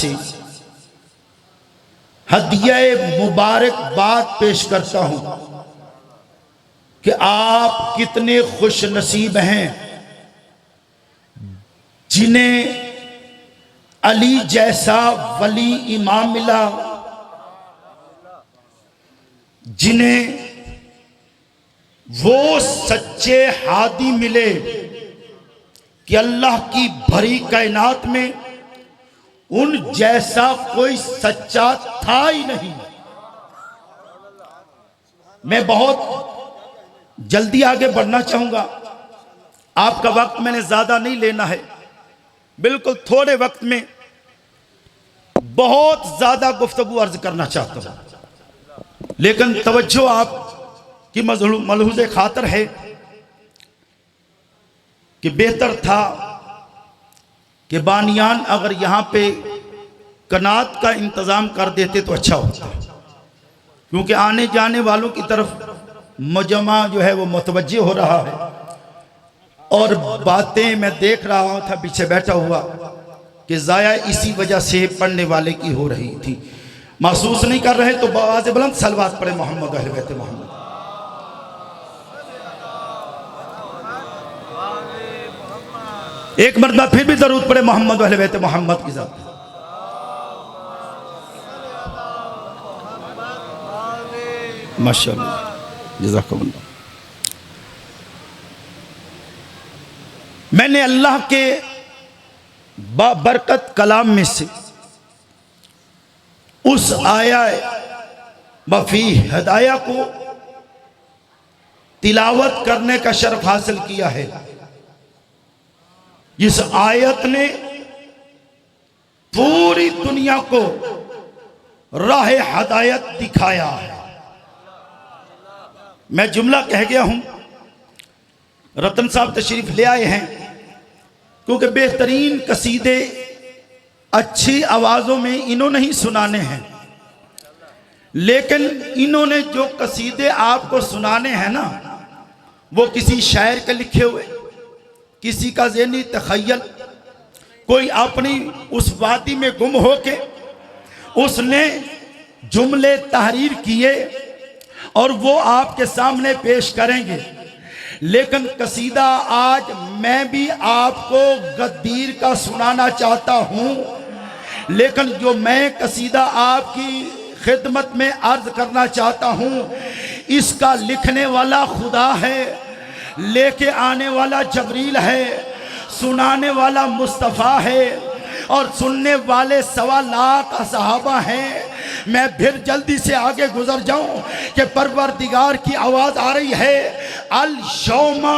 से हदिया मुबारकबाद पेश करता हूं कि आप कितने खुश नसीब हैं जिन्हें अली जैसा वली इमाम मिला, जिन्हें वो सच्चे हादी मिले कि अल्लाह की भरी कायनात में उन जैसा कोई सच्चा था ही नहीं। मैं बहुत जल्दी आगे बढ़ना चाहूंगा, आपका वक्त मैंने ज्यादा नहीं लेना है, बिल्कुल थोड़े वक्त में बहुत ज्यादा गुफ्तगू अर्ज करना चाहता हूं, लेकिन तवज्जो आपकी मलहूज़े खातर है कि बेहतर था कि बानियान अगर यहाँ पे कनात का इंतज़ाम कर देते तो अच्छा होता, क्योंकि आने जाने वालों की तरफ मजमा जो है वो मुतवज्जे हो रहा है और बातें मैं देख रहा था पीछे बैठा हुआ कि ज़ाया इसी वजह से पढ़ने वाले की हो रही थी। महसूस नहीं कर रहे तो आवाज़ बुलंद सलवात पढ़े मोहम्मद अहले बैत मोहम्मद। एक मरतबा फिर भी दरूद पढ़े मोहम्मद अहले बैत मोहम्मद की ज़ात। माशाअल्लाह जज़ाकल्लाह। मैंने अल्लाह के बाबरकत कलाम में से उस आया वफी हदाया को तिलावत करने का शर्फ हासिल किया है। इस आयत ने पूरी दुनिया को राह हदायत दिखाया है। मैं जुमला कह गया हूं, रतन साहब तशरीफ ले आए हैं, क्योंकि बेहतरीन कसीदे अच्छी आवाज़ों में इन्होंने ही सुनाने हैं, लेकिन इन्होंने जो कसीदे आपको सुनाने हैं ना, वो किसी शायर के लिखे हुए, किसी का ज़हनी तख़य्युल, कोई अपनी उस वादी में गुम होके उसने जुमले तहरीर किए और वो आपके सामने पेश करेंगे। लेकिन कसीदा आज मैं भी आपको गद्दीर का सुनाना चाहता हूँ, लेकिन जो मैं कसीदा आपकी खिदमत में अर्ज करना चाहता हूँ, इसका लिखने वाला खुदा है, लेके आने वाला जबरील है, सुनाने वाला मुस्तफ़ा है और सुनने वाले 1.25 लाख सहाबा हैं। मैं फिर जल्दी से आगे गुजर जाऊं कि परवरदिगार की आवाज़ आ रही है, अल यौमा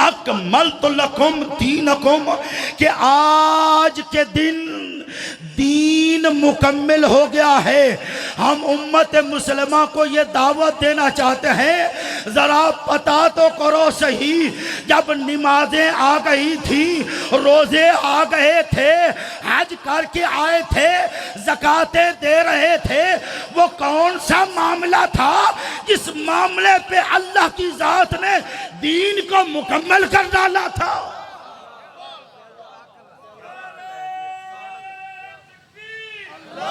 अकमलतु लकुम दीनकुम, कि आज के दिन दीन मुकम्मल हो गया है। हम उम्मत मुसलमा को ये दावत देना चाहते हैं, ज़रा पता तो करो सही, जब नमाजें आ गई थी, रोज़े आ गए थे, हज करके आए थे, ज़कातें दे रहे थे, वो कौन सा मामला था जिस मामले पे अल्लाह की ज़ात ने दीन को मुकम्मल कर डाला था?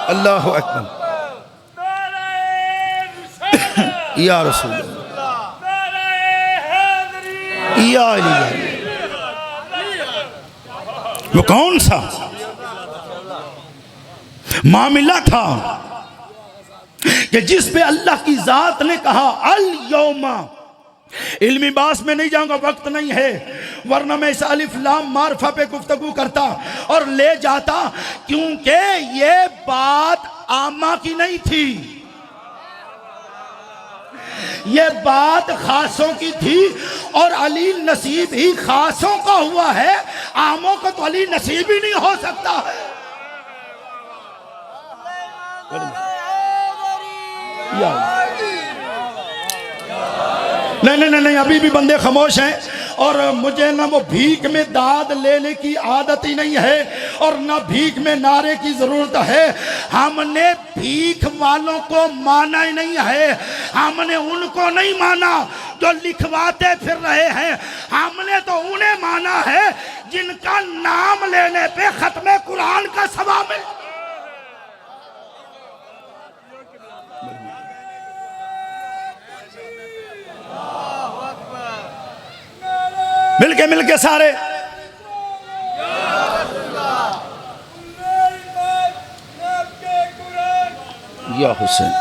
अल्लाहु अकबर। या रसूल या अली, वो कौन सा मामला था कि जिस पे अल्लाह की जात ने कहा अल यौमा। इल्मी बास में नहीं जाऊंगा, वक्त नहीं है, वरना मैं इस अलिफ लाम मारफा पे गुफ्तगू करता और ले जाता, क्योंकि ये बात आमा की नहीं थी, ये बात खासों की थी और अली नसीब ही खासों का हुआ है, आमों को तो अली नसीब ही नहीं हो सकता है। नहीं नहीं नहीं, अभी भी बंदे खामोश हैं और मुझे ना वो भीख में दाद लेने की आदत ही नहीं है और ना भीख में नारे की जरूरत है। हमने भीख वालों को माना ही नहीं है, हमने उनको नहीं माना जो लिखवाते फिर रहे हैं, हमने तो उन्हें माना है जिनका नाम लेने पे खत्मे कुरान का सवाब है। मिलके सारे या हुसैन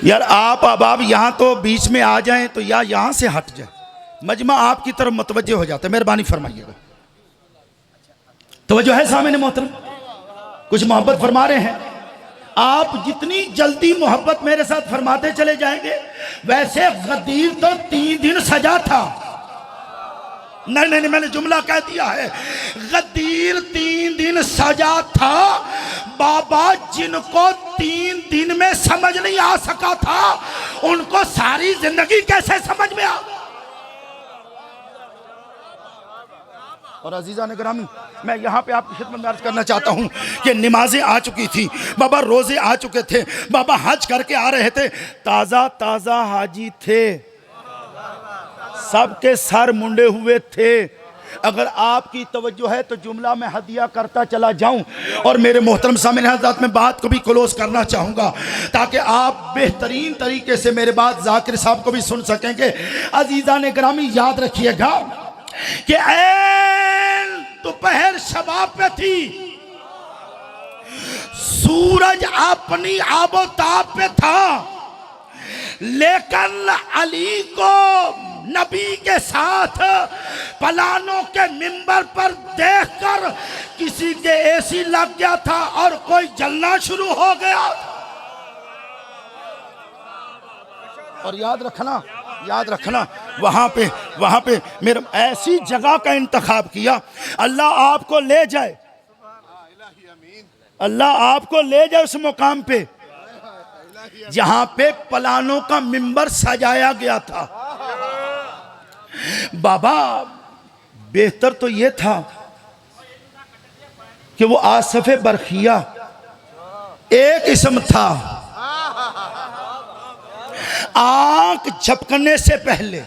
यार आप अब आप यहाँ तो बीच में आ जाएं तो या यहाँ से हट जाए, मजमा आपकी तरफ मुतवज्जे हो जाता है। मेहरबानी फरमाइएगा। तवज्जो है सामने मोहतरम, कुछ मोहब्बत फरमा रहे हैं। आप जितनी जल्दी मोहब्बत मेरे साथ फरमाते चले जाएंगे, वैसे गदीर तो 3 दिन सजा था। नहीं, मैंने जुमला कह दिया है। गदीर 3 दिन सजा था। बाबा जिनको 3 दिन में समझ नहीं आ सका था, उनको सारी जिंदगी कैसे समझ में आ। और अजीजा ने ग्रामी, मैं यहाँ पे आपकी खिदमत में अर्ज करना चाहता हूँ कि नमाजें आ चुकी थी, बाबा रोजे आ चुके थे, बाबा हज करके आ रहे थे, ताज़ा ताज़ा हाजी थे, सबके सर मुंडे हुए थे। अगर आपकी तवज्जो है तो जुमला में हदिया करता चला जाऊं और मेरे मोहतरम सामने हज़रात में बात को भी क्लोज करना चाहूँगा ताकि आप बेहतरीन तरीके से मेरे बात जाकिर साहब को भी सुन सकेंगे। अजीज़ा ने ग्रामी याद रखिएगा कि दोपहर शबाब पे थी, सूरज अपनी आबोताब पे था, लेकिन अली को नबी के साथ पलानों के मिंबर पर देखकर किसी के एसी लग गया था और कोई जलना शुरू हो गया। और याद रखना वहां पे मेरे ऐसी जगह का इंतखाब किया, अल्लाह आपको ले जाए, अल्लाह आपको ले जाए उस मुकाम पे जहां पे पलानों का मिंबर सजाया गया था। बाबा बेहतर तो ये था कि वो आसफ़े बरखिया एक इस्म था, आंख झपकने से पहले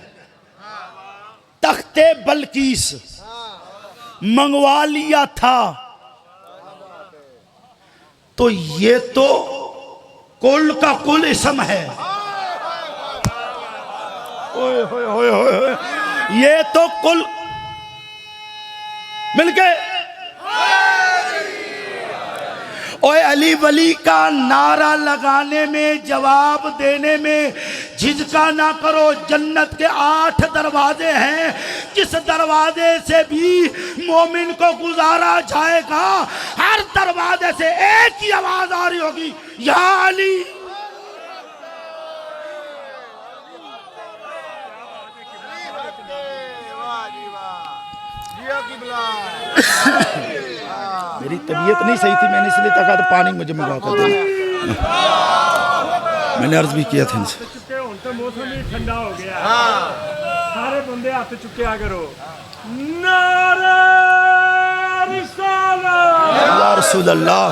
तख्ते बल्कीस मंगवा लिया था। तो ये तो कुल का कुल इस्म है। ओए होए होए होए, ये तो कुल मिलके ओए अली वली का नारा लगाने में, जवाब देने में झिझका ना करो। जन्नत के 8 दरवाजे हैं, किस दरवाजे से भी मोमिन को गुजारा जाएगा, हर दरवाजे से एक ही आवाज आ रही होगी, या अली। मेरी तबीयत नहीं सही थी, मैंने इसलिए कहा तो पानी मुझे मंगवा कर देना। मैंने अर्ज भी किया था इनसे। मौसम भी ठंडा हो गया, सारे बंदे हाथ चुके आ करो, नारा रिसालत या रसूल अल्लाह,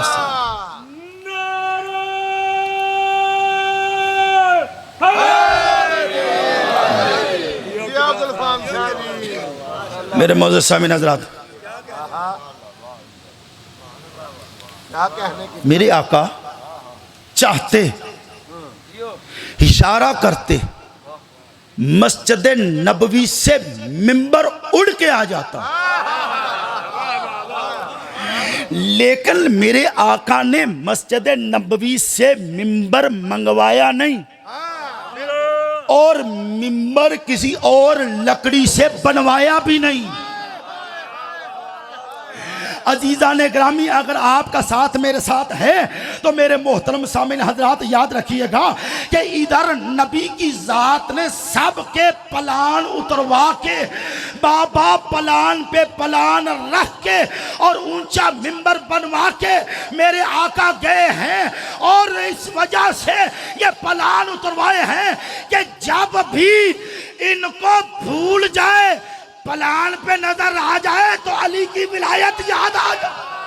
मेरे मौजूद सामीन हज़रात, मेरे आका चाहते, इशारा करते, मस्जिद नबवी से मिंबर उड़ के आ जाता, लेकिन मेरे आका ने मस्जिद नबवी से मिंबर मंगवाया नहीं और मिंबर किसी और लकड़ी से बनवाया भी नहीं। अजीज़ा ने ग्रामी, अगर आपका साथ मेरे साथ है तो मेरे मोहतरम सामीन हजरात याद रखिएगा कि इधर नबी की ज़ात ने सबके पलान उतरवा के, बाबा पलान पे पलान रख के और ऊंचा मिंबर बनवा के मेरे आका गए हैं। और इस वजह से ये पलान उतरवाए हैं कि जब भी इनको भूल जाए, पलान पे नजर आ जाए तो अली की विलायत याद आ जाए।